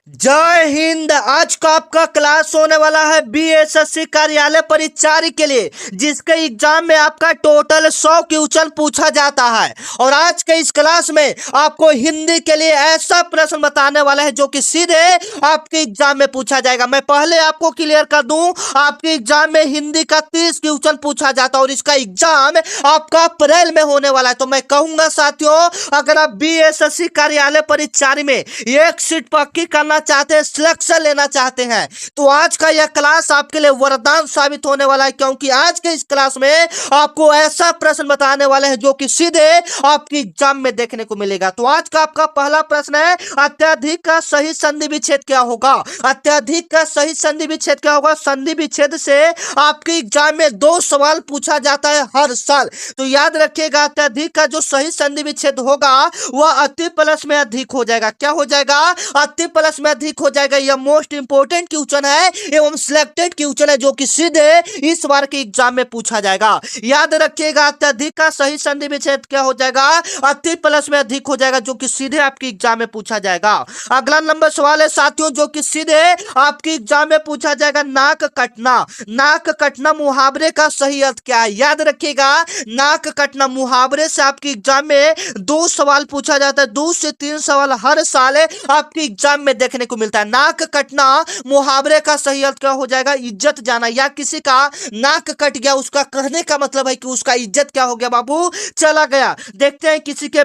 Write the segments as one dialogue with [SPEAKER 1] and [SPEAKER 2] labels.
[SPEAKER 1] जय हिंद। आज का आपका क्लास होने वाला है बीएसएससी कार्यालय परिचारी के लिए, जिसके एग्जाम में आपका टोटल 100 क्वेश्चन पूछा जाता है। और आज के इस क्लास में आपको हिंदी के लिए ऐसा प्रश्न बताने वाला है जो कि सीधे आपके एग्जाम में पूछा जाएगा। मैं पहले आपको क्लियर कर दूं, आपके एग्जाम में हिंदी का 30 क्वेश्चन पूछा जाता है और इसका एग्जाम आपका अप्रैल में होने वाला है। तो मैं कहूंगा साथियों, अगर आप बीएसएससी कार्यालय परिचारी में एक सीट पक्की करना चाहते हैं, सिलेक्शन लेना चाहते हैं, तो आज का यह क्लास आपके लिए वरदान साबित होने वाला है, क्योंकि आज के इस क्लास में आपको ऐसा प्रश्न बताने वाले हैं जो कि सीधे आपके एग्जाम में देखने को मिलेगा। तो आज का आपका पहला प्रश्न है, अत्यधिक का सही संधि विच्छेद क्या होगा? अत्यधिक का सही संधि विच्छेद क्या होगा? संधि विच्छेद से आपके एग्जाम में 2 सवाल पूछा जाता है हर साल। तो याद रखिएगा, अत्यधिक का जो सही संधि विच्छेद होगा वह अति प्लस में अधिक हो जाएगा। क्या हो जाएगा? अति प्लस में अधिक हो जाएगा। यह मोस्ट इंपोर्टेंट क्वेश्चन है एवं सिलेक्टेड क्वेश्चन है जो कि सीधे इस बार के एग्जाम में पूछा जाएगा। याद रखिएगा, अत्यधिक का सही संधि विच्छेद क्या हो जाएगा? अति प्लस में अधिक हो जाएगा, जो कि सीधे आपके एग्जाम में पूछा जाएगा। अगला नंबर सवाल है साथियों, जो कि सीधे आपके एग्जाम में पूछा जाएगा, नाक कटना। नाक कटना मुहावरे का सही अर्थ क्या है? याद रखिएगा, नाक कटना मुहावरे से आपके एग्जाम में 2 सवाल पूछा जाता है। 2 से 3 सवाल हर साल आपके एग्जाम में देखने को मिलता है। नाक कटना मुहावरे का सही अर्थ क्या हो जाएगा? इज्जत जाना। या किसी का नाक कट गया, उसका कहने का मतलब है कि उसका इज्जत क्या हो गया बाबू? चला गया। देखते हैं, किसी के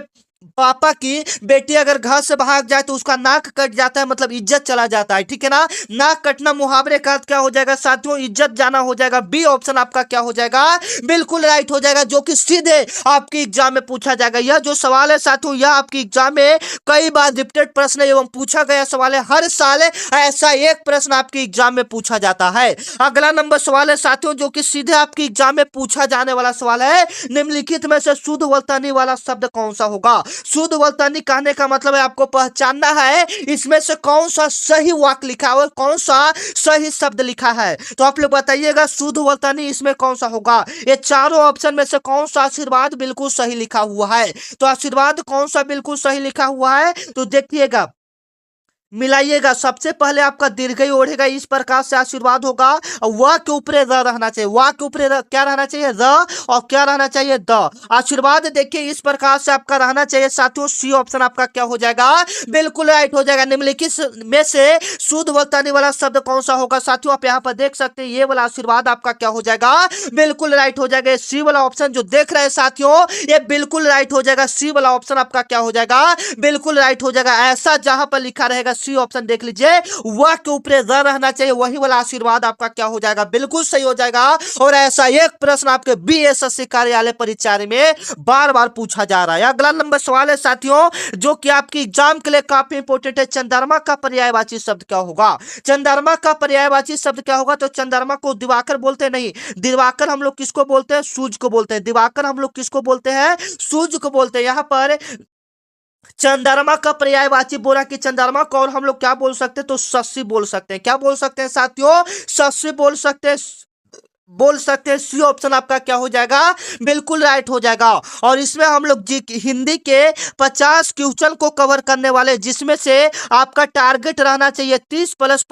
[SPEAKER 1] पापा की बेटी अगर घर से भाग जाए तो उसका नाक कट जाता है, मतलब इज्जत चला जाता है, ठीक है ना। नाक कटना मुहावरे का अर्थ क्या हो जाएगा साथियों? इज्जत जाना हो जाएगा। बी ऑप्शन आपका क्या हो जाएगा? बिल्कुल राइट हो जाएगा, जो कि सीधे आपके एग्जाम में पूछा जाएगा। यह जो सवाल है साथियों, यह आपके एग्जाम में कई बार रिपीटेड प्रश्न एवं पूछा गया सवाल है। हर साल ऐसा एक प्रश्न आपके एग्जाम में पूछा जाता है। अगला नंबर सवाल है साथियों, जो कि सीधे आपके एग्जाम में पूछा जाने वाला सवाल है, निम्नलिखित में से शुद्ध वर्तनी वाला शब्द कौन सा होगा? शुद्ध वर्तनी कहने का मतलब है आपको पहचानना है इसमें से कौन सा सही वाक्य लिखा है और कौन सा सही शब्द लिखा है। तो आप लोग बताइएगा, शुद्ध वर्तनी इसमें कौन सा होगा? ये चारों ऑप्शन में से कौन सा आशीर्वाद बिल्कुल सही लिखा हुआ है? तो आशीर्वाद कौन सा बिल्कुल सही लिखा हुआ है? तो देखिएगा, मिलाइएगा। सबसे पहले आपका दीर्घ ही ओढ़ेगा, इस प्रकार से आशीर्वाद होगा। व के ऊपर र रहना चाहिए। व के ऊपर क्या रहना चाहिए? र। और क्या रहना चाहिए? द। आशीर्वाद देखिए इस प्रकार से आपका रहना चाहिए साथियों। सी ऑप्शन आपका क्या हो जाएगा? बिल्कुल राइट हो जाएगा। निम्नलिखित में से शुद्ध वर्तनी वाला शब्द कौन सा होगा साथियों? आप यहाँ पर देख सकते हैं, ये वाला आशीर्वाद आपका क्या हो जाएगा? बिल्कुल राइट हो जाएगा। सी वाला ऑप्शन जो देख रहे हैं साथियों, ये बिल्कुल राइट हो जाएगा। सी वाला ऑप्शन आपका क्या हो जाएगा? बिल्कुल राइट हो जाएगा। ऐसा जहां पर लिखा रहेगा, सी ऑप्शन देख लीजिए, वह के ऊपर र रहना चाहिए, वही वाला आशीर्वाद आपका क्या हो जाएगा? बिल्कुल सही हो जाएगा। और ऐसा एक प्रश्न आपके बीएसएससी कार्यालय परिचारी में बार बार पूछा जा रहा है। अगला नंबर सवाल है साथियों, जो कि आपकी एग्जाम के लिए काफी इंपोर्टेंट है, चंद्रमा का पर्यायवाची शब्द क्या होगा? चंद्रमा का पर्यायवाची शब्द क्या होगा? तो चंद्रमा को दिवाकर बोलते नहीं, दिवाकर हम लोग किसको बोलते हैं? सूर्य को बोलते हैं। दिवाकर हम लोग किसको बोलते हैं? सूर्य को बोलते हैं। यहाँ पर चंद्रमा का पर्यायवाची बोला कि चंद्रमा को और हम लोग क्या बोल सकते हैं? तो शशि बोल सकते हैं। क्या बोल सकते हैं साथियों? शशि बोल सकते हैं, बोल सकते हैं। सी ऑप्शन आपका क्या हो जाएगा? बिल्कुल राइट हो जाएगा। और इसमें हम लोग हिंदी के 50 क्वेश्चन को कवर करने वाले, जिसमें से आपका टारगेट रहना चाहिए 30 प्लस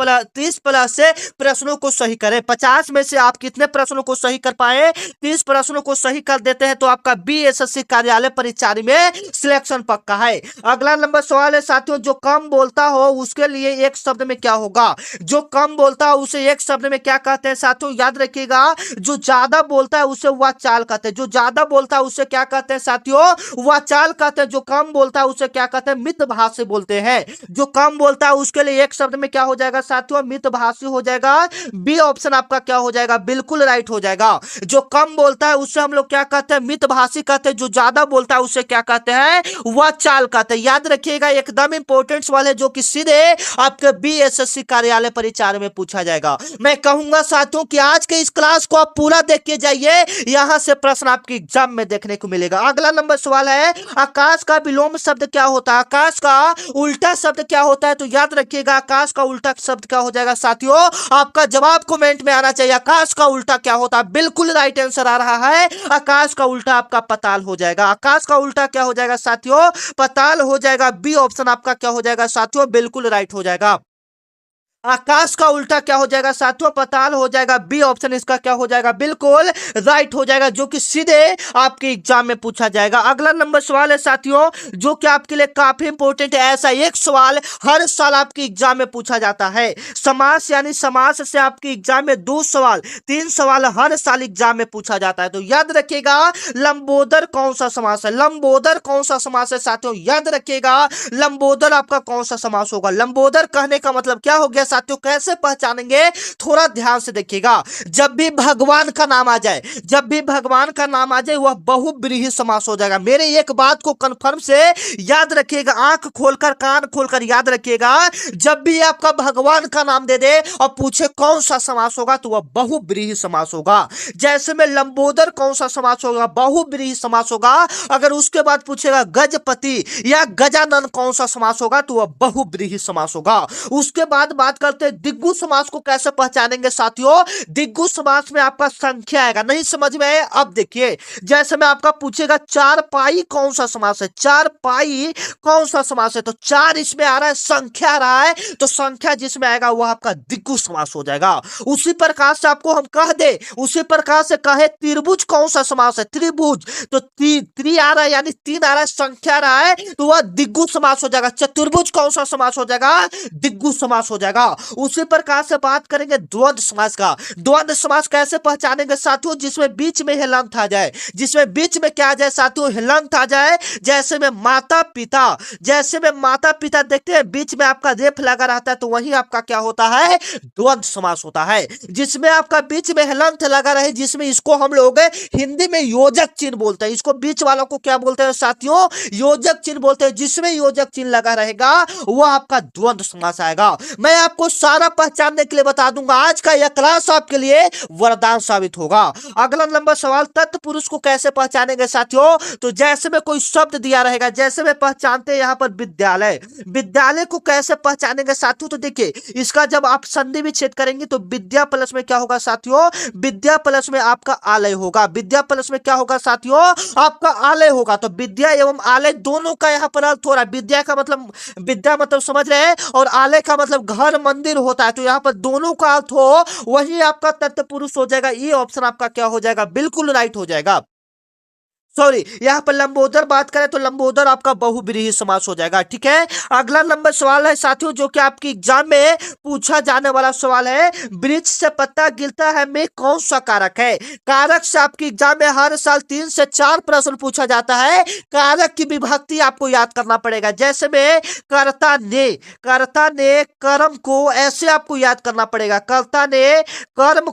[SPEAKER 1] से प्रश्नों को सही करें। 50 में से आप कितने प्रश्नों को सही कर पाए? 30 प्रश्नों को सही कर देते हैं तो आपका बीएसएससी कार्यालय परिचारी में सिलेक्शन पक्का है। अगला नंबर सवाल है साथियों, जो कम बोलता हो उसके लिए एक शब्द में क्या होगा? जो कम बोलता हो उसे एक शब्द में क्या कहते हैं साथियों? याद रखिएगा, जो ज्यादा बोलता है उसे वाचाल कहते हैं। जो ज्यादा बोलता है उसे क्या कहते हैं साथियों? वाचाल कहते हैं। जो कम बोलता है उसे क्या कहते हैं? मितभाषी बोलते हैं। जो कम बोलता है उसके लिए एक शब्द में क्या हो जाएगा साथियों? मितभाषी हो जाएगा। बी ऑप्शन आपका क्या हो जाएगा? बिल्कुल राइट हो जाएगा। जो कम बोलता है उससे हम लोग क्या कहते हैं? मितभाषी कहते हैं। जो ज्यादा बोलता है उसे क्या कहते हैं? वाचाल कहते हैं। याद रखिएगा, एकदम इंपॉर्टेंट सवाल है जो कि सीधे आपके बीएसएससी कार्यालय परिचारी में पूछा जाएगा। मैं कहूंगा साथियों कि आज के इस क्लास को आप पूरा देख के जाइए, यहां से प्रश्न आपके एग्जाम में देखने को मिलेगा। अगला नंबर सवाल है, आकाश का विलोम शब्द क्या होता है? आकाश का उल्टा शब्द क्या होता है? तो याद रखिएगा, आकाश का उल्टा शब्द क्या हो जाएगा साथियों? आपका जवाब कमेंट में आना चाहिए। आकाश का उल्टा क्या होता है? बिल्कुल राइट आंसर आ रहा है। आकाश का उल्टा आपका पताल हो जाएगा। आकाश का उल्टा क्या हो जाएगा साथियों? पताल हो जाएगा। बी ऑप्शन आपका क्या हो जाएगा साथियों? बिल्कुल राइट हो जाएगा। आकाश का उल्टा क्या हो जाएगा साथियों? पाताल हो जाएगा। बी ऑप्शन इसका क्या हो जाएगा? बिल्कुल राइट हो जाएगा, जो कि सीधे आपके एग्जाम में पूछा जाएगा। अगला नंबर सवाल है साथियों, जो कि आपके लिए काफी इंपॉर्टेंट है। ऐसा एक सवाल हर साल आपके एग्जाम में पूछा जाता है। समास यानी समास से आपके एग्जाम में 2 सवाल 3 सवाल हर साल एग्जाम में पूछा जाता है। तो याद रखिएगा, लंबोदर कौन सा समास है? लंबोदर कौन सा समास है साथियों? याद रखिएगा, लंबोदर आपका कौन सा समास होगा? लंबोदर कहने का मतलब क्या हो गया साथियों? कैसे पहचानेंगे? थोड़ा ध्यान से देखिएगा। जब भी भगवान का नाम आ जाए, जब भी भगवान का नाम आ जाए, वह बहुब्रीहि समास हो जाएगा। मेरे एक बात को कंफर्म से याद रखिएगा, आंख खोलकर कान खोलकर याद रखिएगा। जब भी आपका भगवान का नाम दे दे और पूछे कौन सा समास होगा, तो वह बहुब्रीहि समास होगा। जैसे में लंबोदर कौन सा समास होगा? बहुब्रीहि समास होगा। अगर उसके बाद पूछेगा गजपति या गजानन कौन सा समास होगा, तो वह बहुब्रीहि समास होगा। उसके बाद बात करते हैं दिग्गु समास को कैसे पहचानेंगे साथियों? दिग्गु समास में आपका संख्या आएगा। नहीं समझ में आए? अब देखिए, जैसे में आपका पूछेगा चार पाई कौन सा समास है? चार पाई कौन सा समास है? तो चार इसमें आ रहा है, संख्या आ रहा है, तो संख्या जिसमें आएगा वह आपका दिग्गु समास हो जाएगा। उसी प्रकार से आपको हम कह दे, उसी प्रकार से कहे त्रिभुज कौन सा समास है? त्रिभुज, तो त्रि आ रहा है यानी 3 आ रहा है, संख्या आ रहा है, तो वह दिग्गु समास हो जाएगा। चतुर्भुज कौन सा समास हो जाएगा? दिग्गु समास हो जाएगा। उसी प्रकार से बात करेंगे द्वंद्व समास का। द्वंद्व समास कैसे पहचानेंगे साथियों? जिसमें बीच में हिलंत आ जाए, जिसमें बीच में क्या आ जाए साथियों? हिलंत आ जाए। जैसे में माता पिता, जैसे में माता पिता देखते हैं बीच में आपका रेफ लगा रहता है, तो वही आपका क्या होता है? द्वंद्व समास होता है। जिसमें आपका बीच में हिलंत लगा रहे, जिसमें इसको हम लोग हिंदी में योजक चिन्ह बोलते हैं। इसको बीच वालों को क्या बोलते हैं साथियों? योजक चिन्ह बोलते हैं। जिसमें योजक चिन्ह लगा रहेगा वह आपका द्वंद्व समास आएगा। मैं आपको सारा पहचानने के लिए बता दूंगा। आज का यह क्लास आपके लिए वरदान साबित होगा। अगला नंबर सवाल, तत्पुरुष को कैसे पहचानेंगे साथियों? तो जैसे में कोई शब्द दिया रहेगा, जैसे में पहचानते हैं यहां पर विद्यालय। विद्यालय को कैसे पहचानेंगे साथियों? तो देखिए, इसका जब आप संधि विच्छेद करेंगे तो विद्या प्लस में क्या होगा साथियों? विद्या प्लस में आपका आलय होगा। विद्या प्लस में क्या होगा साथियों? आपका आलय होगा। तो विद्या एवं आलय दोनों का यहां पर अर्थ हो रहा है। विद्या का मतलब, विद्या मतलब समझ रहे हैं, और आलय का मतलब घर मंदिर होता है। तो यहां पर दोनों का अर्थ हो, वही आपका तत्पुरुष हो जाएगा। ये ऑप्शन आपका क्या हो जाएगा? बिल्कुल राइट हो जाएगा। सॉरी, यहां पर लंबोदर बात करें तो लंबोदर आपका बहुब्रीहि समास हो जाएगा। ठीक है, अगला नंबर सवाल है साथियों, जो कि आपके एग्जाम में पूछा जाने वाला सवाल है। वृक्ष से पत्ता गिरता है में कौन सा कारक है? कारक से आपके एग्जाम में हर साल 3 से 4 प्रश्न पूछा जाता है। कारक की विभक्ति आपको याद करना पड़ेगा। जैसे में कर्ता ने कर्म को, ऐसे आपको याद करना पड़ेगा। कर्ता ने कर्म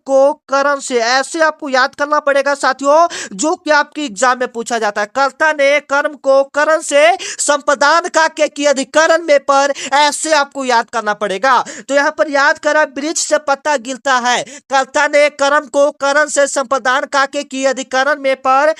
[SPEAKER 1] को कर्म से, ऐसे आपको याद करना पड़ेगा साथियों, जो कि आपके एग्जाम में पूछा जाता है। कर्ता ने कर्म को करण से संपादन का के अधिकरण में पर, ऐसे आपको याद करना पड़ेगा। तो यहां पर याद करा, वृक्ष से पत्ता गिरता है, कर्ता ने कर्म को करण से संपादन का के अधिकरण में पर,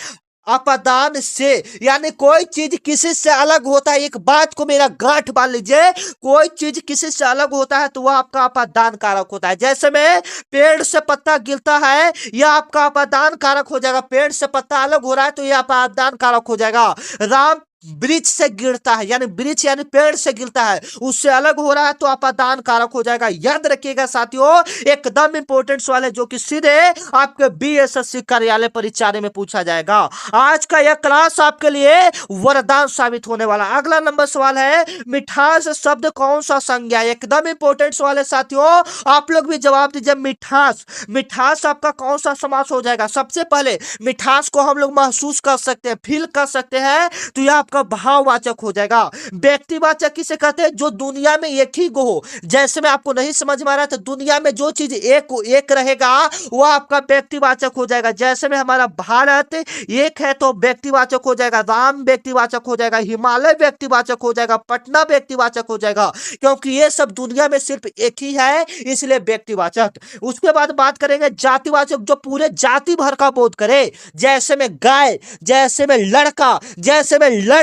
[SPEAKER 1] अपादान से, यानी कोई चीज किसी से अलग होता है। एक बात को मेरा गांठ बांध लीजिए, कोई चीज किसी से अलग होता है तो वह आपका अपादान कारक होता है। जैसे में पेड़ से पत्ता गिरता है, यह आपका अपादान कारक हो जाएगा। पेड़ से पत्ता अलग हो रहा है तो यह अपादान कारक हो जाएगा। राम वृक्ष से गिरता है, यानी वृक्ष यानी पेड़ से गिरता है, उससे अलग हो रहा है तो अपादान कारक हो जाएगा। याद रखिएगा साथियों, एकदम इंपॉर्टेंट सवाल है, जो कि सीधे आपके बीएसएससी कार्यालय परीक्षा में पूछा जाएगा। आज का यह क्लास आपके लिए वरदान साबित होने वाला। अगला नंबर सवाल है, मिठास शब्द कौन सा संज्ञा? एकदम इंपॉर्टेंट सवाल है साथियों, आप लोग भी जवाब दीजिए। मिठास आपका कौन सा समास हो जाएगा? सबसे पहले मिठास को हम लोग महसूस कर सकते हैं, फील कर सकते हैं, तो यह का भाववाचक हो जाएगा। व्यक्तिवाचक किसे कहते हैं? जो दुनिया में एक ही हो। जैसे में आपको नहीं समझ में आ रहा है, तो दुनिया में जो चीज एक रहेगा वह आपका व्यक्तिवाचक हो जाएगा। जैसे में हमारा भारत एक है तो व्यक्तिवाचक हो जाएगा, राम व्यक्तिवाचक हो जाएगा, हिमालय व्यक्तिवाचक हो जाएगा, पटना व्यक्तिवाचक हो जाएगा, क्योंकि ये सब दुनिया में सिर्फ एक ही है, इसलिए व्यक्तिवाचक। उसके बाद बात करेंगे जातिवाचक, जो पूरे जाति भर का बोध करे। जैसे में गाय, जैसे में लड़का, जैसे में लड़की,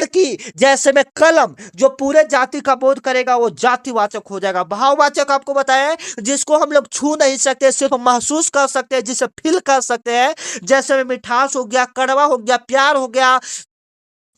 [SPEAKER 1] जैसे में कलम, जो पूरे जाति का बोध करेगा वो जातिवाचक हो जाएगा। भाववाचक आपको बताएं, जिसको हम लोग छू नहीं सकते, सिर्फ महसूस कर सकते हैं, जिसे फील कर सकते हैं। जैसे में मिठास हो गया, कड़वा हो गया, प्यार हो गया,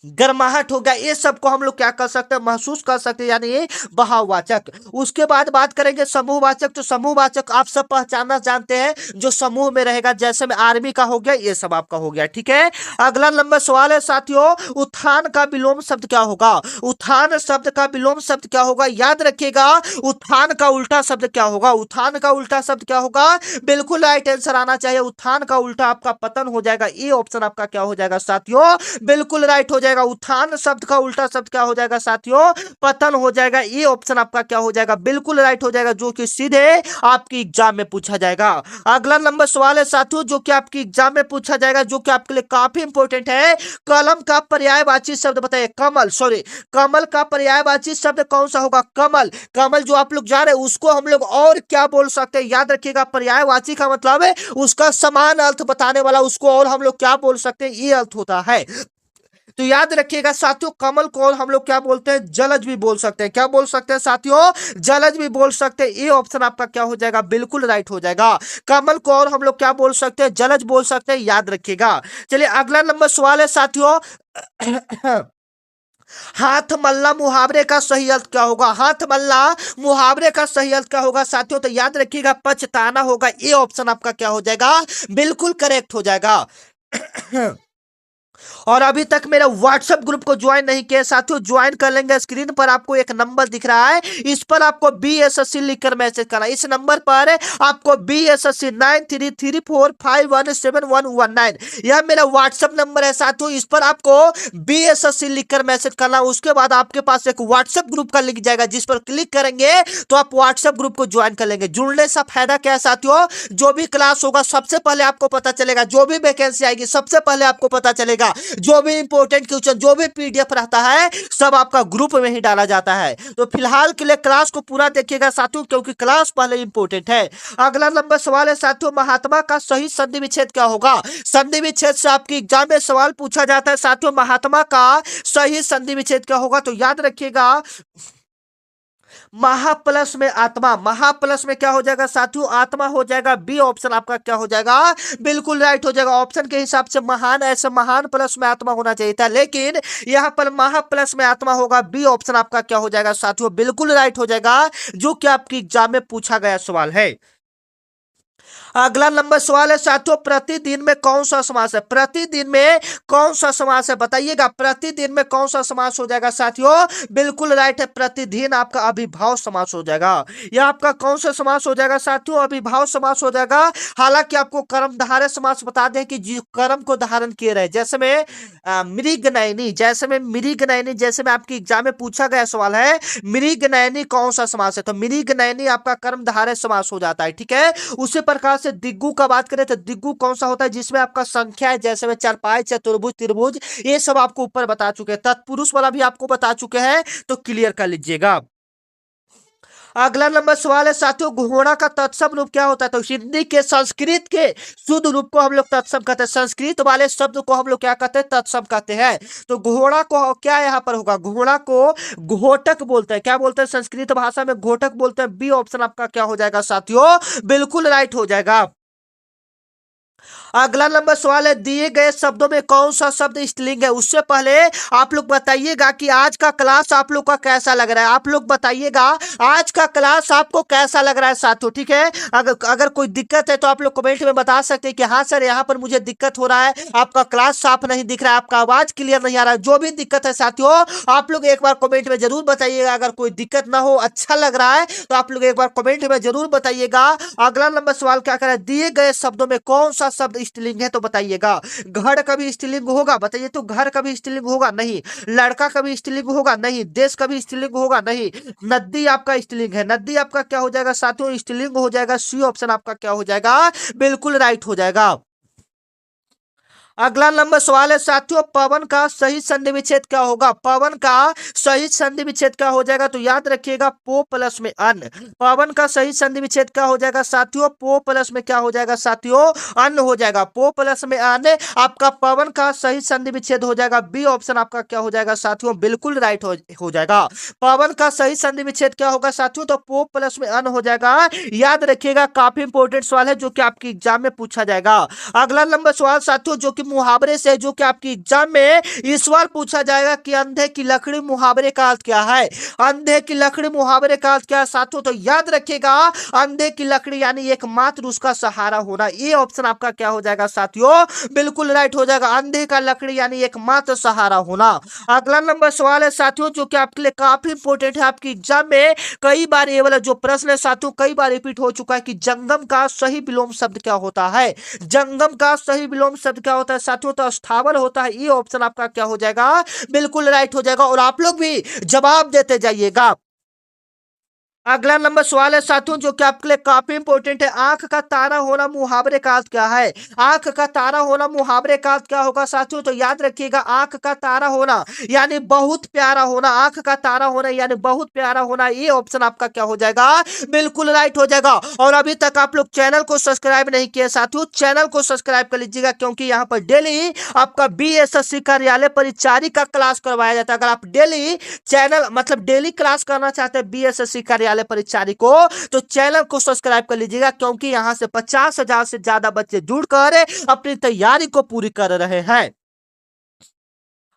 [SPEAKER 1] गर्माहट हो गया, ये सबको हम लोग क्या कर सकते हैं, महसूस कर सकते हैं, यानी ये भाववाचक। उसके बाद बात करेंगे समूहवाचक। तो समूहवाचक आप सब पहचानना जानते हैं, जो समूह में रहेगा, जैसे में आर्मी का हो गया, ये सब आपका हो गया, ठीक है। अगला नंबर सवाल है साथियों, उत्थान का विलोम शब्द क्या होगा? उत्थान शब्द का विलोम शब्द क्या होगा? याद रखिएगा, उत्थान का उल्टा शब्द क्या होगा? उत्थान का उल्टा शब्द क्या होगा? बिल्कुल राइट आंसर आना चाहिए। उत्थान का उल्टा आपका पतन हो जाएगा। ये ऑप्शन आपका क्या हो जाएगा साथियों? बिल्कुल राइट हो जाएगा। उत्थान शब्द का उल्टा शब्द क्या हो जाएगा साथियों? पतन हो जाएगा। ये ऑप्शन आपका क्या हो जाएगा? बिल्कुल राइट हो जाएगा, जो कि सीधे आपकी एग्जाम में पूछा जाएगा। अगला नंबर सवाल है साथियों, जो कि आपकी एग्जाम में पूछा जाएगा, जो कि आपके लिए काफी इंपॉर्टेंट है। कलम का पर्यायवाची शब्द बताइए। कमल, सॉरी, कमल का पर्यायवाची शब्द कौन सा होगा? कमल। कमल जो आप लोग जा रहे हैं, उसको हम लोग और क्या बोल सकते हैं? याद रखिएगा, पर्यायवाची का मतलब है उसका समान अर्थ बताने वाला, उसको और हम लोग क्या बोल सकते हैं, ये अर्थ होता है। तो याद रखिएगा साथियों, कमल को हम लोग क्या बोलते हैं? जलज भी बोल सकते हैं। क्या बोल सकते हैं साथियों? जलज भी बोल सकते हैं। ये ऑप्शन आपका क्या हो जाएगा? बिल्कुल राइट हो जाएगा। कमल को और हम लोग क्या बोल सकते हैं? जलज बोल सकते हैं, याद रखिएगा। चलिए अगला नंबर सवाल है साथियों, हाथ मल्ला मुहावरे का सही अर्थ क्या होगा? हाथ मल्ला मुहावरे का सही अर्थ क्या होगा साथियों? तो याद रखिएगा, पछताना होगा। ये ऑप्शन आपका क्या हो जाएगा? बिल्कुल करेक्ट हो जाएगा। और अभी तक मेरे व्हाट्सएप ग्रुप को ज्वाइन नहीं किया साथियों, ज्वाइन कर लेंगे। स्क्रीन पर आपको एक नंबर दिख रहा है, इस पर आपको BSSC लिखकर मैसेज करना। इस नंबर पर आपको BSSC 9334517119, यह मेरा व्हाट्सएप नंबर है साथियों। इस पर आपको BSSC लिखकर मैसेज करना। उसके बाद आपके पास एक व्हाट्सएप ग्रुप का लिंक जाएगा, जिस पर क्लिक करेंगे तो आप व्हाट्सएप ग्रुप को ज्वाइन कर लेंगे। जुड़ने से फायदा क्या है साथियों? जो भी क्लास होगा सबसे पहले आपको पता चलेगा, जो भी वैकेंसी आएगी सबसे पहले आपको पता चलेगा, जो भी इंपॉर्टेंट क्वेश्चन, जो भी PDF रहता है, सब आपका ग्रुप में ही डाला जाता है। तो फिलहाल के लिए क्लास को पूरा देखिएगा साथियों, क्योंकि क्लास पहले इंपॉर्टेंट है। अगला नंबर सवाल है साथियों, महात्मा का सही संधि विच्छेद क्या होगा? संधि विच्छेद से आपकी एग्जाम में सवाल पूछा जाता है साथियों, महात्मा का सही संधि विच्छेद क्या होगा? तो याद रखिएगा, महा प्लस में आत्मा। महा प्लस में क्या हो जाएगा साथियों? आत्मा हो जाएगा। बी ऑप्शन आपका क्या हो जाएगा? बिल्कुल राइट हो जाएगा। ऑप्शन के हिसाब से महान, ऐसे महान प्लस में आत्मा होना चाहिए था, लेकिन यहां पर महा प्लस में आत्मा होगा। बी ऑप्शन आपका क्या हो जाएगा साथियों? बिल्कुल राइट हो जाएगा, जो कि आपकी एग्जाम में पूछा गया सवाल है। अगला नंबर सवाल है साथियों, प्रतिदिन में कौन सा समास है? प्रतिदिन में कौन सा समास है बताइएगा। प्रतिदिन में कौन सा समास हो जाएगा साथियों? बिल्कुल राइट है, प्रतिदिन आपका अभिभाव समास हो जाएगा। यह आपका कौन सा समास हो जाएगा साथियों? अभिभाव समास हो जाएगा। हालांकि आपको कर्मधारय समास बता दें कि जो कर्म को धारण किए रहे, जैसे में मृगनयनी, जैसे में मृगनयनी, जैसे में आपकी एग्जाम में पूछा गया सवाल है, मृगनयनी कौन सा समास है? तो मृगनयनी आपका कर्मधारय समास हो जाता है, ठीक है। उसी प्रकार से दिग्गु का बात करें तो दिग्गु कौन सा होता है? जिसमें आपका संख्या है, जैसे में चारपाई, चतुर्भुज, त्रिभुज, ये सब आपको ऊपर बता चुके हैं। तत्पुरुष वाला भी आपको बता चुके हैं, तो क्लियर कर लीजिएगा। अगला नंबर सवाल है साथियों, घोड़ा का तत्सम रूप क्या होता है? तो हिंदी के संस्कृत के शुद्ध रूप को हम लोग तत्सम कहते हैं, संस्कृत वाले शब्द को हम लोग क्या कहते हैं? तत्सम कहते हैं। तो घोड़ा को क्या यहाँ पर होगा? घोड़ा को घोटक बोलते हैं। क्या बोलते हैं? संस्कृत भाषा में घोटक बोलते हैं। बी ऑप्शन आपका क्या हो जाएगा साथियों? बिल्कुल राइट हो जाएगा। अगला नंबर सवाल है, दिए गए शब्दों में कौन सा शब्द स्त्रीलिंग है? उससे पहले आप लोग बताइएगा कि आज का क्लास आप लोग का कैसा लग रहा है। आप लोग बताइएगा आज का क्लास आपको कैसा लग रहा है साथियों, ठीक है। अगर कोई दिक्कत है तो आप लोग कमेंट में बता सकते हैं कि हाँ सर, यहाँ पर मुझे दिक्कत हो रहा है, आपका क्लास साफ नहीं दिख रहा है, आपका आवाज क्लियर नहीं आ रहा है। जो भी दिक्कत है साथियों, आप लोग एक बार कमेंट में जरूर बताइएगा। अगर कोई दिक्कत ना हो, अच्छा लग रहा है, तो आप लोग एक बार कमेंट में जरूर बताइएगा। अगला नंबर सवाल क्या कर रहा है, दिए गए शब्दों में कौन सा शब्द स्त्रीलिंग है? तो बताइएगा। घर कभी स्त्रीलिंग होगा? बताइए तो घर कभी स्त्रीलिंग होगा? नहीं। लड़का कभी स्त्रीलिंग होगा? नहीं। देश कभी स्त्रीलिंग होगा? नहीं। नदी आपका स्त्रीलिंग है। नदी आपका क्या हो जाएगा साथियों? स्त्रीलिंग हो जाएगा। सी ऑप्शन आपका क्या हो जाएगा? बिल्कुल राइट हो जाएगा। अगला नंबर सवाल है साथियों, पवन का सही संधि विच्छेद क्या होगा? पवन का सही संधि विच्छेद क्या हो जाएगा? तो याद रखिएगा, पो प्लस में अन्न। पवन का सही संधि विच्छेद क्या हो जाएगा साथियों? पो प्लस में क्या हो जाएगा साथियों? अन्न हो जाएगा। पो प्लस में अन्न आपका पवन का सही संधि विच्छेद हो जाएगा। बी ऑप्शन आपका क्या हो जाएगा साथियों? बिल्कुल राइट हो जाएगा। पवन का सही संधि विच्छेद क्या होगा साथियों? तो पो प्लस में अन्न हो जाएगा। याद रखिएगा, काफी इंपॉर्टेंट सवाल है, जो कि आपकी एग्जाम में पूछा जाएगा। अगला नंबर सवाल साथियों, जो कि आपके मुहावरे से, जो कि आपकी एग्जाम में इस बार पूछा जाएगा कि अंधे की लकड़ी मुहावरे का अर्थ क्या है। अंधे की लकड़ी मुहावरे का अर्थ क्या है साथियों, तो याद रखिएगा अंधे की लकड़ी यानी एकमात्र उसका सहारा होना। ये ऑप्शन आपका क्या हो जाएगा साथियों, बिल्कुल राइट हो जाएगा, अंधे का लकड़ी यानी एकमात्र सहारा होना। अगला नंबर सवाल है साथियों जो कि आपके लिए काफी इंपॉर्टेंट है, आपकी एग्जाम में कई बार ये वाला जो प्रश्न है साथियों कई बार रिपीट हो चुका है कि जंगम का सही विलोम शब्द क्या होता है। जंगम का सही विलोम शब्द क्या होता है साथियों, तो स्थावर होता है। ये ऑप्शन आपका क्या हो जाएगा, बिल्कुल राइट हो जाएगा। और आप लोग भी जवाब देते जाइएगा। अगला नंबर सवाल है साथियों जो कि आपके लिए काफी इंपॉर्टेंट है, आंख का तारा होना मुहावरे का अर्थ क्या है। आंख का तारा होना मुहावरे का अर्थ क्या होगा साथियों, तो याद रखिएगा आंख का तारा होना यानी बहुत प्यारा होना। आंख का तारा होना यानी बहुत प्यारा होना। ये ऑप्शन आपका क्या हो जाएगा, बिल्कुल राइट हो जाएगा। और अभी तक आप लोग चैनल को सब्सक्राइब नहीं किए साथियों, चैनल को सब्सक्राइब कर लीजिएगा, क्योंकि यहाँ पर डेली आपका बीएसएससी कार्यालय परिचारी का क्लास करवाया जाता है। अगर आप डेली चैनल मतलब डेली क्लास करना चाहते हैं बीएसएससी कार्यालय परिचारी को, तो चैनल को सब्सक्राइब कर लीजिएगा, क्योंकि यहां से 50,000 से ज्यादा बच्चे जुड़कर अपनी तैयारी को पूरी कर रहे हैं।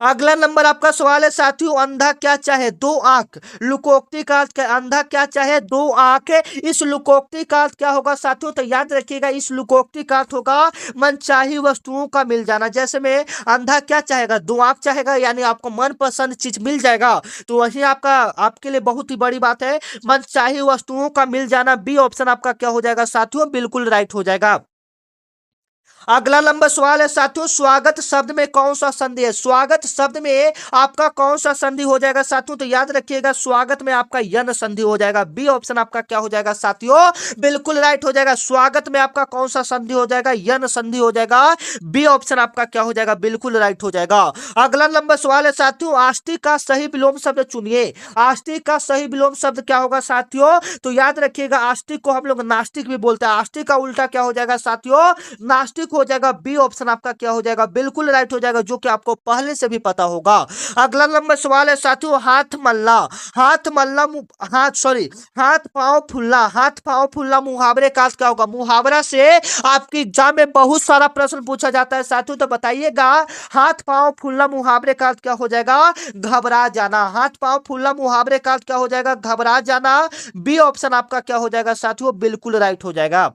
[SPEAKER 1] अगला नंबर आपका सवाल है साथियों, अंधा क्या चाहे दो आंख, लुकोक्ति का अर्थ क्या। अंधा क्या चाहे दो आंख, इस लुकोक्ति का अर्थ क्या होगा साथियों, तो याद रखिएगा इस लुकोक्ति का अर्थ होगा मनचाही वस्तुओं का मिल जाना। जैसे में अंधा क्या चाहेगा, दो आंख चाहेगा यानी आपको मनपसंद चीज मिल जाएगा, तो वही आपका आपके लिए बहुत ही बड़ी बात है, मनचाही वस्तुओं का मिल जाना। बी ऑप्शन आपका क्या हो जाएगा साथियों, बिल्कुल राइट हो जाएगा। अगला नंबर सवाल है साथियों, स्वागत शब्द में कौन सा संधि है। स्वागत शब्द में आपका कौन सा संधि हो जाएगा साथियों, तो याद रखिएगा स्वागत में आपका यन संधि हो जाएगा। बी ऑप्शन आपका क्या हो जाएगा साथियों, बिल्कुल राइट हो जाएगा। स्वागत में आपका कौन सा संधि हो जाएगा, यन संधि हो जाएगा। बी ऑप्शन आपका क्या हो जाएगा, बिल्कुल राइट हो जाएगा। अगला नंबर सवाल है साथियों, आस्तिक का सही विलोम शब्द चुनिए। आस्तिक का सही विलोम शब्द क्या होगा साथियों, तो याद रखिएगा आस्तिक को हम लोग नास्तिक भी बोलते हैं। आस्तिक का उल्टा क्या हो जाएगा साथियों, नास्तिक हो जाएगा। बी ऑप्शन आपका क्या हो जाएगा, बिल्कुल राइट हो जाएगा, जो कि आपको पहले से भी पता होगा। अगला नंबर सवाल है साथियों, हाथ मल्ला। हाथ मल्ला हाथ पांव फुल्ला। हाथ पांव फुल्ला मुहावरे का अर्थ क्या होगा। मुहावरा से आपकी एग्जाम में बहुत सारा प्रश्न पूछा जाता है साथियों, तो बताइएगा हाथ पांव फुल्ला मुहावरे का अर्थ क्या हो जाएगा, घबरा जाना। हाथ पांव फुल्ला मुहावरे का अर्थ क्या हो जाएगा, घबरा जाना। बी ऑप्शन आपका क्या हो जाएगा साथियों, बिल्कुल राइट हो जाएगा।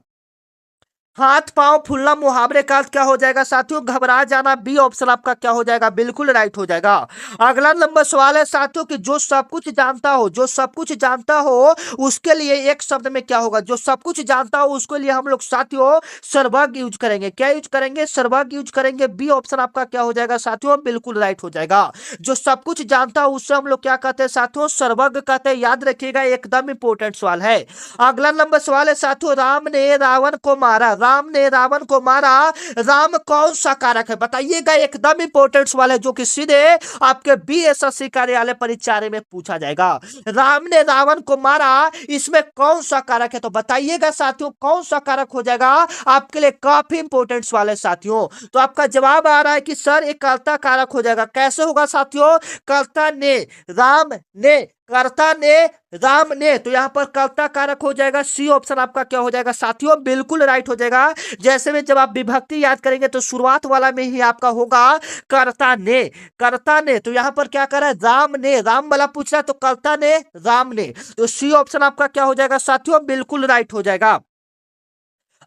[SPEAKER 1] हाथ पांव फूलना मुहावरे का अर्थ क्या हो जाएगा साथियों, घबरा जाना। बी ऑप्शन आपका क्या हो जाएगा, बिल्कुल राइट हो जाएगा। अगला नंबर सवाल है साथियों कि जो सब कुछ जानता हो, जो सब कुछ जानता हो उसके लिए एक शब्द में क्या होगा। जो सब कुछ जानता हो उसके लिए हम लोग साथियों सर्वज्ञ यूज करेंगे। क्या यूज करेंगे, सर्वज्ञ यूज करेंगे। बी ऑप्शन आपका क्या हो जाएगा साथियों, बिल्कुल राइट हो जाएगा। जो सब कुछ जानता हो उससे हम लोग क्या कहते हैं साथियों, सर्वज्ञ कहते हैं। याद रखिएगा एकदम इंपॉर्टेंट सवाल है। अगला नंबर सवाल है साथियों, राम ने रावण को मारा। राम ने रावण को मारा, राम कौन सा कारक है, बताइएगा। एकदम इंपॉर्टेंट सवाल है जो कि सीधे आपके बीएसएससी कार्यालय परीक्षा में पूछा जाएगा। राम ने रावण को मारा, इसमें कौन सा कारक है, तो बताइएगा साथियों कौन सा कारक हो जाएगा। आपके लिए काफी इंपॉर्टेंट सवाल है साथियों। तो आपका जवाब आ रहा है कि सर एक कर्ता कारक हो जाएगा। कैसे होगा साथियों, कर्ता ने राम ने, कर्ता ने राम ने, तो यहां पर कर्ता कारक हो जाएगा। सी ऑप्शन आपका क्या हो जाएगा साथियों, बिल्कुल राइट हो जाएगा। जैसे में जब आप विभक्ति याद करेंगे तो शुरुआत वाला में ही आपका होगा कर्ता ने, कर्ता ने। तो यहां पर क्या कर रहा है, राम ने, राम वाला पूछ रहा है तो कर्ता ने राम ने, तो सी ऑप्शन आपका क्या हो जाएगा साथियों, बिल्कुल राइट हो जाएगा।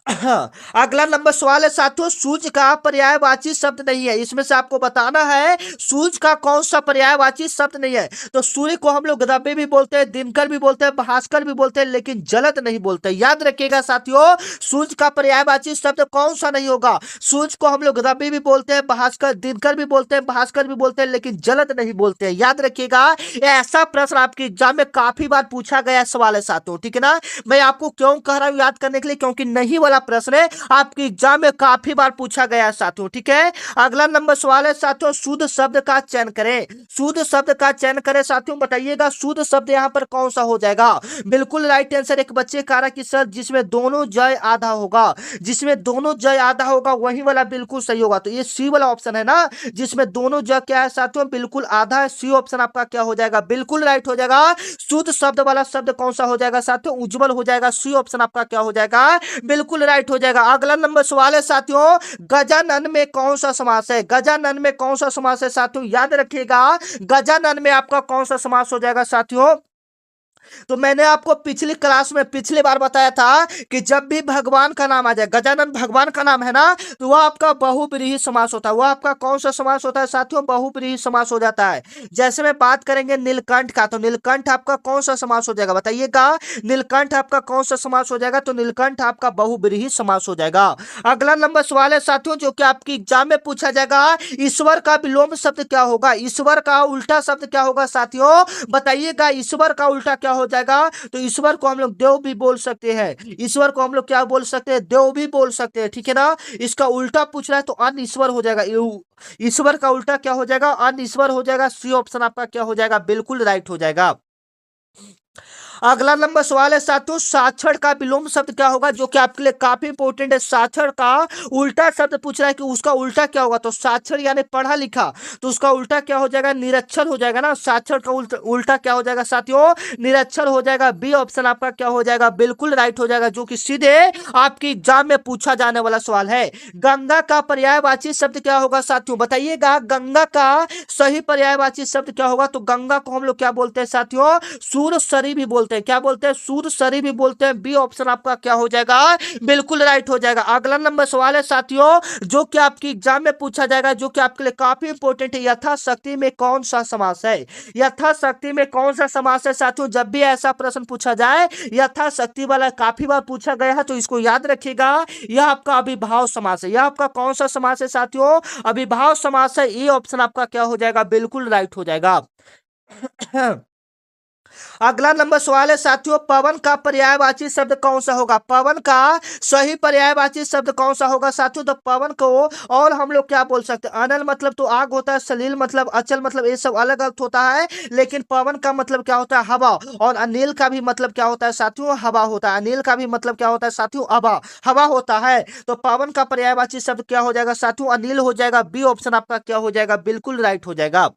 [SPEAKER 1] हाँ, अगला नंबर सवाल है साथियों, सूर्य का पर्यायवाची शब्द नहीं है। इसमें से आपको बताना है सूर्य का कौन सा पर्यायवाची शब्द नहीं है। तो सूर्य को हम लोग रवि भी बोलते हैं, दिनकर भी बोलते हैं, भास्कर भी बोलते हैं, लेकिन जलत नहीं बोलते। याद रखिएगा साथियों सूर्य का पर्यायवाची शब्द कौन सा नहीं होगा। सूर्य को हम लोग रवि भी बोलते हैं, भास्कर दिनकर भी बोलते हैं, भास्कर भी बोलते हैं, लेकिन जलत नहीं बोलते हैं। याद रखिएगा ऐसा प्रश्न आपके एग्जाम में काफी बार पूछा गया सवाल है साथियों, ठीक है ना। मैं आपको क्यों कह रहा हूं याद करने के लिए, क्योंकि नहीं वाला प्रश्न है आपके एग्जाम में काफी बार पूछा गया साथियों, ठीक है। अगला नंबर सवाल है साथियों, शुद्ध शब्द का चयन करें। शुद्ध शब्द का चयन करें साथियों, बताइएगा शुद्ध शब्द यहां पर कौन सा हो जाएगा। बिल्कुल राइट आंसर, एक बच्चे कह रहा कि सर जिसमें दोनों जय आधा होगा, जिसमें दोनों जय आधा होगा वही वाला बिल्कुल सही होगा। तो ये सी वाला ऑप्शन है ना, जिसमें दोनों जय क्या है साथियों, बिल्कुल आधा है। सी ऑप्शन आपका क्या हो जाएगा, बिल्कुल राइट हो जाएगा। शुद्ध शब्द वाला शब्द कौन सा हो जाएगा साथियों, उज्जवल हो जाएगा। सी ऑप्शन आपका क्या हो जाएगा, बिल्कुल राइट हो जाएगा। अगला नंबर सवाल है साथियों, गजानन में कौन सा समास है? गजानन में कौन सा समास है साथियों? याद रखिएगा, गजानन में आपका कौन सा समास हो जाएगा साथियों? तो मैंने आपको पिछली क्लास में पिछली बार बताया था कि जब भी भगवान का नाम आ जाए, गजानन भगवान का नाम है ना, तो वह आपका बहुब्रीहि समास होता है। वह आपका कौन सा समास होता है साथियों? बहुब्रीहि समास हो जाता है। जैसे में बात करेंगे नीलकंठ का, तो नीलकंठ आपका कौन सा समास हो जाएगा बताइएगा? नीलकंठ आपका कौन सा समास हो जाएगा? तो नीलकंठ आपका बहुब्रीहि समास हो जाएगा। अगला नंबर सवाल है साथियों जो कि आपकी एग्जाम में पूछा जाएगा, ईश्वर का विलोम शब्द क्या होगा? ईश्वर का उल्टा शब्द क्या होगा साथियों? बताइएगा, ईश्वर का उल्टा क्या हो जाएगा? तो ईश्वर को हम लोग देव भी बोल सकते हैं। ईश्वर को हम लोग क्या बोल सकते हैं? देव भी बोल सकते हैं, ठीक है ना। इसका उल्टा पूछ रहा है तो अनईश्वर हो जाएगा। ईश्वर का उल्टा क्या हो जाएगा? अनईश्वर हो जाएगा। सी ऑप्शन आपका क्या हो जाएगा? बिल्कुल राइट हो जाएगा। अगला नंबर सवाल है साथियों, साक्षर का विलोम शब्द क्या होगा? जो कि आपके लिए काफी इंपॉर्टेंट है। साक्षर का उल्टा शब्द पूछ रहा है कि उसका उल्टा क्या होगा? तो साक्षर यानी पढ़ा लिखा, तो उसका उल्टा क्या हो जाएगा? निरक्षर हो जाएगा ना। साक्षर का उल्टा क्या हो जाएगा साथियों? निरक्षर हो जाएगा। बी ऑप्शन आपका क्या हो जाएगा? बिल्कुल राइट हो जाएगा, जो कि सीधे आपकी एग्जाम में पूछा जाने वाला सवाल है। गंगा का पर्यायवाची शब्द क्या होगा साथियों? बताइएगा, गंगा का सही पर्यायवाची शब्द क्या होगा? तो गंगा को हम लोग क्या बोलते हैं साथियों? सूरसरी भी बोलते हैं। क्या बोलते हैं? सूरसरी भी बोलते हैं। बी ऑप्शन आपका क्या हो जाएगा? बिल्कुल राइट हो जाएगा। अगला नंबर सवाल है साथियों जो कि आपकी एग्जाम में पूछा जाएगा, जो कि आपके लिए काफी इंपॉर्टेंट है। यथाशक्ति में कौन सा समास है? यथाशक्ति में कौन सा समास है साथियों? जब भी ऐसा प्रश्न पूछा जाए, यथाशक्ति वाला काफी बार पूछा गया है, तो इसको याद रखिएगा। यह आपका अभिभाव समास है। यह आपका कौन सा समास है साथियों? अभिभाव समास है। ये ऑप्शन आपका क्या हो जाएगा? बिल्कुल राइट हो जाएगा। अगला नंबर सवाल है साथियों, पवन का पर्यायवाची शब्द कौन सा होगा? पवन का सही पर्यायवाची शब्द कौन सा होगा साथियों? तो पवन को और हम लोग क्या बोल सकते हैं? अनल मतलब तो आग होता है, सलील मतलब अचल मतलब, ये सब अलग अलग होता है। लेकिन पवन का मतलब क्या होता है? हवा। और अनिल का भी मतलब क्या होता है साथियों? हवा होता है। अनिल का भी मतलब क्या होता है साथियों? हवा, हवा होता है। तो पवन का पर्यायवाची शब्द क्या हो जाएगा साथियों? अनिल हो जाएगा। बी ऑप्शन आपका क्या हो जाएगा? बिल्कुल राइट हो जाएगा।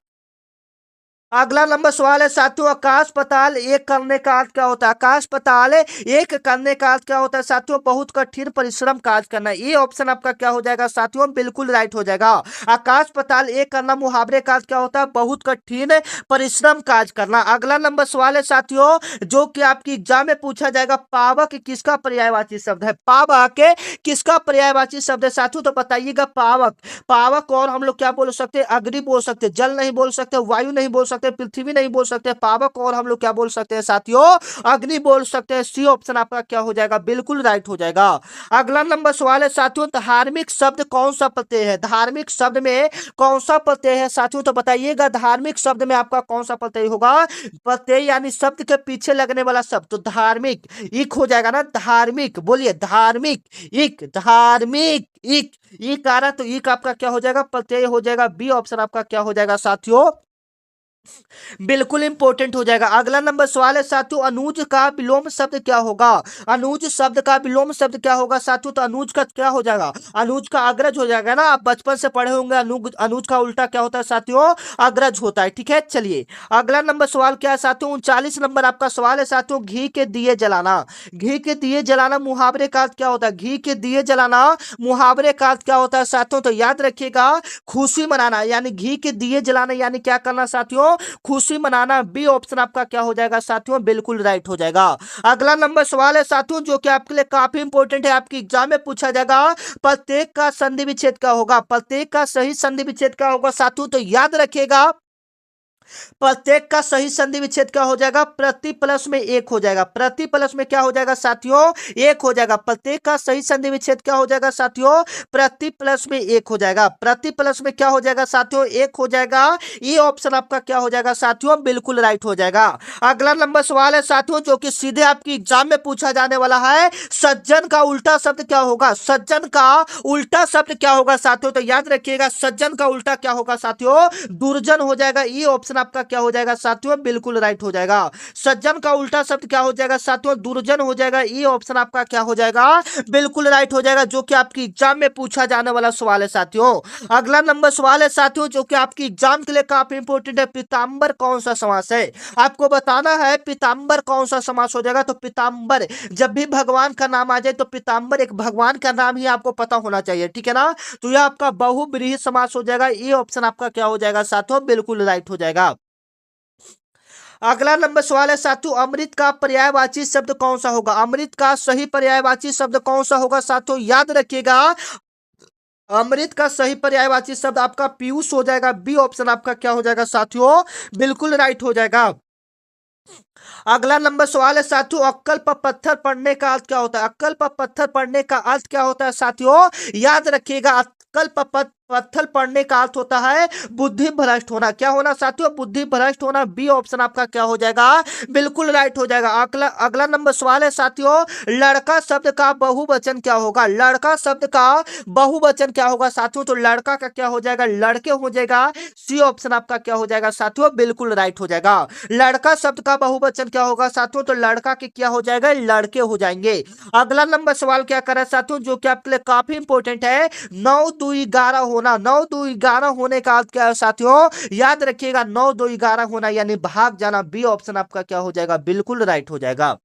[SPEAKER 1] अगला नंबर सवाल है साथियों, आकाश पताल एक करने का अर्थ क्या होता है? आकाश पताल एक करने का अर्थ क्या होता है साथियों? बहुत कठिन परिश्रम कार्य करना। ये ऑप्शन आपका क्या हो जाएगा साथियों? बिल्कुल राइट हो जाएगा। आकाश पताल एक करना मुहावरे का अर्थ क्या होता है? बहुत कठिन परिश्रम कार्य करना। अगला नंबर सवाल है साथियों जो कि आपकी एग्जाम में पूछा जाएगा, पावक किसका पर्यायवाची शब्द है? पावक किसका पर्यायवाची शब्द है साथियों? तो बताइएगा, पावक। पावक और हम लोग क्या बोल सकते हैं? अग्नि बोल सकते हैं, जल नहीं बोल सकते, वायु नहीं बोल सकते, पृथ्वी नहीं बोल सकते। पावक और हम लोग क्या बोल सकते हैं साथियों? अग्नि बोल सकते हैं। सी ऑप्शन आपका क्या हो जाएगा? बिल्कुल राइट हो जाएगा। अगला नंबर सवाल है साथियों, धार्मिक शब्द कौन सा प्रत्यय है? धार्मिक शब्द में कौन सा प्रत्यय है साथियों? तो बताइएगा, धार्मिक शब्द में आपका कौन सा प्रत्यय होगा? प्रत्यय यानी शब्द के पीछे लगने वाला शब्द। तो धार्मिक इक हो जाएगा ना। धार्मिक बोलिए, धार्मिक इक, धार्मिक इक। इक आ रहा तो इक आपका क्या हो जाएगा? प्रत्यय हो जाएगा। बी ऑप्शन आपका क्या हो जाएगा साथियों? बिल्कुल इंपॉर्टेंट हो जाएगा। अगला नंबर सवाल है साथियों, अनुज का विलोम शब्द क्या होगा? अनुज शब्द का विलोम शब्द क्या होगा साथियों? तो अनुज का क्या हो जाएगा? अनुज का अग्रज हो जाएगा ना। आप बचपन से पढ़े होंगे, अनुज का उल्टा क्या होता है साथियों? अग्रज होता है, ठीक है। चलिए अगला नंबर सवाल क्या है साथियों? 39 नंबर आपका सवाल है साथियों, घी के दिए जलाना। घी के दिए जलाना मुहावरे का अर्थ क्या होता है? घी के दिए जलाना मुहावरे का अर्थ क्या होता है साथियों? तो याद रखिएगा, खुशी मनाना। यानी घी के दिए जलाना यानी क्या करना साथियों? खुशी मनाना। बी ऑप्शन आपका क्या हो जाएगा साथियों? बिल्कुल राइट हो जाएगा। अगला नंबर सवाल है साथियों जो कि आपके लिए काफी इंपॉर्टेंट है, आपकी एग्जाम में पूछा जाएगा, प्रत्येक का संधि विच्छेद क्या होगा? प्रत्येक का सही संधि विच्छेद क्या होगा साथियों? तो याद रखिएगा, प्रत्येक का सही संधि विच्छेद क्या हो जाएगा? प्रति प्लस में एक हो जाएगा। प्रति प्लस में क्या हो जाएगा साथियों? एक हो जाएगा। प्रत्येक का सही संधि विच्छेद क्या हो जाएगा साथियों? प्रति प्लस में एक हो जाएगा। प्रति प्लस में क्या हो जाएगा साथियों? एक हो जाएगा। ये ऑप्शन आपका क्या हो जाएगा साथियों? बिल्कुल राइट हो जाएगा। अगला नंबर सवाल है साथियों जो कि सीधे आपकी एग्जाम में पूछा जाने वाला है, सज्जन का उल्टा शब्द क्या होगा? सज्जन का उल्टा शब्द क्या होगा साथियों? तो याद रखिएगा, सज्जन का उल्टा क्या होगा साथियों? दुर्जन हो जाएगा। ये ऑप्शन आपका क्या हो जाएगा साथियों, बिल्कुल राइट हो जाएगा। सज्जन का उल्टा शब्द क्या हो जाएगा साथियों, दुर्जन हो जाएगा। ये ऑप्शन आपका क्या हो जाएगा, बिल्कुल राइट हो जाएगा, जो कि आपकी एग्जाम में पूछा जाने वाला सवाल है साथियों। अगला नंबर सवाल है साथियों, जो कि आपकी एग्जाम के लिए काफी इंपोर्टेंट है। पीताम्बर कौन सा समास है, आपको बताना है पीताम्बर कौन सा समास हो जाएगा। तो पीताम्बर, जब भी भगवान का नाम आ जाए तो पीताम्बर एक भगवान का नाम ही आपको पता होना चाहिए, ठीक है ना। तो यह आपका बहुब्रीहि समास हो जाएगा। ये ऑप्शन आपका क्या हो जाएगा साथियों, बिल्कुल राइट हो जाएगा। अगला नंबर सवाल है साथियों, अमृत का पर्यायवाची शब्द कौन सा होगा। अमृत का सही पर्यायवाची शब्द कौन सा होगा साथियों, याद रखिएगा। अमृत का सही पर्यायवाची शब्द आपका पीयूष हो जाएगा। बी ऑप्शन आपका क्या हो जाएगा साथियों, बिल्कुल राइट हो जाएगा। अगला नंबर सवाल है साथियों, अक्कल पर पत्थर पड़ने का अर्थ क्या होता है। अक्कल पर पत्थर पड़ने का अर्थ क्या होता है साथियों, याद रखिएगा। अक्कल पर पत्थर पड़ने का अर्थ होता है बुद्धि भ्रष्ट होना। क्या होना साथियों, बुद्धि भ्रष्ट होना। बी ऑप्शन आपका क्या हो जाएगा, बिल्कुल राइट हो जाएगा। अगला अगला नंबर सवाल है साथियों, लड़का शब्द का बहुवचन क्या होगा। लड़का शब्द का बहुवचन क्या होगा साथियों, तो लड़का का क्या हो जाएगा, लड़के हो जाएगा। सी ऑप्शन आपका क्या हो जाएगा साथियों, बिल्कुल राइट हो जाएगा। लड़का शब्द का बहुवचन क्या होगा साथियों, तो लड़का के क्या हो जाएगा, लड़के हो जाएंगे। अगला नंबर सवाल क्या कर रहा है साथियों, जो कि आपके लिए काफी इंपॉर्टेंट है। 9 2 11 होना। 9 2 11 होने का अर्थ क्या है साथियों, याद रखिएगा। 9 2 11 होना यानी भाग जाना। बी ऑप्शन आपका क्या हो जाएगा, बिल्कुल राइट हो जाएगा।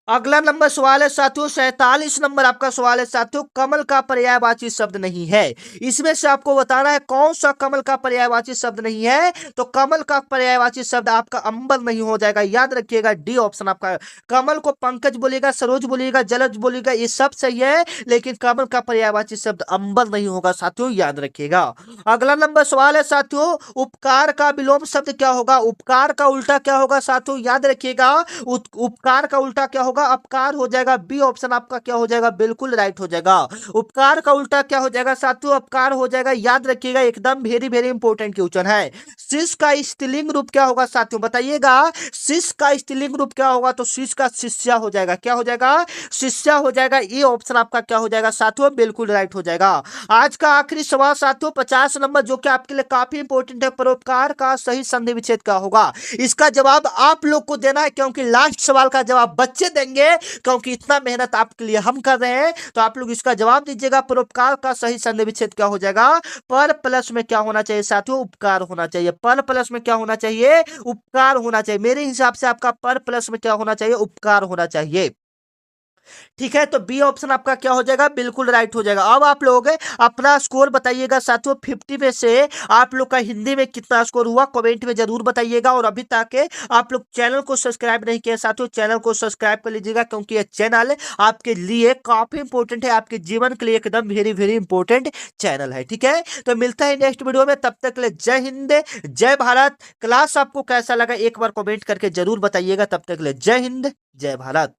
[SPEAKER 1] अगला नंबर सवाल है साथियों, 47 नंबर आपका सवाल है साथियों, कमल का पर्यायवाची शब्द नहीं है। इसमें से आपको बताना है कौन सा कमल का पर्यायवाची शब्द नहीं है। तो कमल का पर्यायवाची शब्द आपका अंबर नहीं हो जाएगा, याद रखिएगा। डी ऑप्शन आपका। कमल को पंकज बोलेगा, सरोज बोलेगा, जलज बोलेगा, ये सब सही है, लेकिन कमल का पर्यायवाची शब्द अंबर नहीं होगा साथियों, याद रखिएगा। अगला नंबर सवाल है साथियों, उपकार का विलोम शब्द क्या होगा। उपकार का उल्टा क्या होगा साथियों, याद रखिएगा। उपकार का उल्टा क्या होगा, अपकार हो जाएगा। बी ऑप्शन आपका क्या हो जाएगा, बिल्कुल राइट हो जाएगा। उपकार का उल्टा क्या हो जाएगा साथियों, अपकार हो जाएगा, याद रखिएगा। एकदम वेरी वेरी इंपॉर्टेंट क्वेश्चन है। शिष्य का स्त्रीलिंग रूप क्या होगा साथियों, बताइएगा। शिष्य का स्त्रीलिंग रूप क्या होगा, तो शिष्य का शिष्या हो जाएगा। क्या हो जाएगा, शिष्या हो जाएगा। ये ऑप्शन आपका क्या हो जाएगा साथियों, बिल्कुल राइट हो जाएगा। आज का आखिरी सवाल साथियों, 50 नंबर, जो कि आपके लिए काफी इंपॉर्टेंट है। परोपकार का सही संधि विच्छेद क्या होगा। इसका जवाब आप लोग को देना है, क्योंकि लास्ट सवाल का जवाब बच्चे देंगे, क्योंकि इतना मेहनत आपके लिए हम कर रहे हैं। तो आप लोग इसका जवाब दीजिएगा। परोपकार का सही संधि विच्छेद क्या हो जाएगा, पर प्लस में क्या होना चाहिए साथियों, उपकार होना चाहिए। पर प्लस में क्या होना चाहिए, उपकार होना चाहिए। मेरे हिसाब से आपका पर प्लस में क्या होना चाहिए, उपकार होना चाहिए। ठीक है, तो बी ऑप्शन आपका क्या हो जाएगा, बिल्कुल राइट हो जाएगा। अब आप लोग अपना स्कोर बताइएगा साथियों, 50 में से आप लोग का हिंदी में कितना स्कोर हुआ, कमेंट में जरूर बताइएगा। और अभी तक आप लोग चैनल को सब्सक्राइब नहीं किया साथियों, चैनल को सब्सक्राइब कर लीजिएगा, क्योंकि यह चैनल आपके लिए काफी इंपॉर्टेंट है, आपके जीवन के लिए एकदम वेरी वेरी इंपॉर्टेंट चैनल है। ठीक है, तो मिलता है नेक्स्ट वीडियो में, तब तक के लिए जय हिंद, जय भारत। क्लास आपको कैसा लगा एक बार कमेंट करके जरूर बताइएगा। तब तक के लिए जय हिंद, जय भारत।